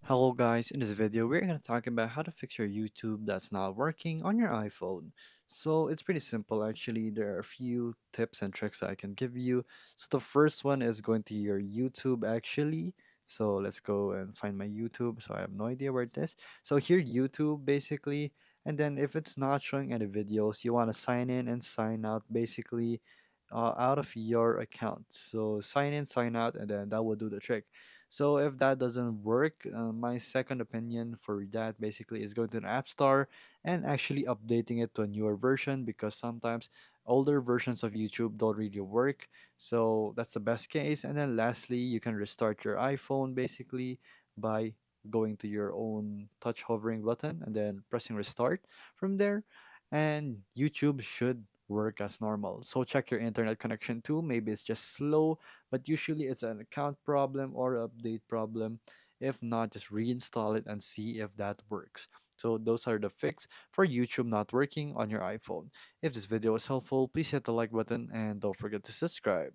Hello guys, in this video we're going to talk about how to fix your YouTube that's not working on your iPhone. So it's pretty simple actually. There are a few tips and tricks I can give you. So the first one is going to your YouTube actually. So let's go and find my YouTube. So I have no idea where it is. So here YouTube basically, and then if it's not showing any videos, you want to sign in and sign out basically out of your account. So sign in, sign out, and then that will do the trick. So if that doesn't work, my second opinion for that basically is going to the App Store and actually updating it to a newer version because sometimes older versions of YouTube don't really work. So that's the best case. And then lastly, you can restart your iPhone basically by going to your own touch hovering button and then pressing restart from there. And YouTube should work as normal. So check your internet connection too. Maybe it's just slow, but usually it's an account problem or update problem. If not, just reinstall it and see if that works. So those are the fix for YouTube not working on your iPhone. If this video was helpful, please hit the like button and don't forget to subscribe.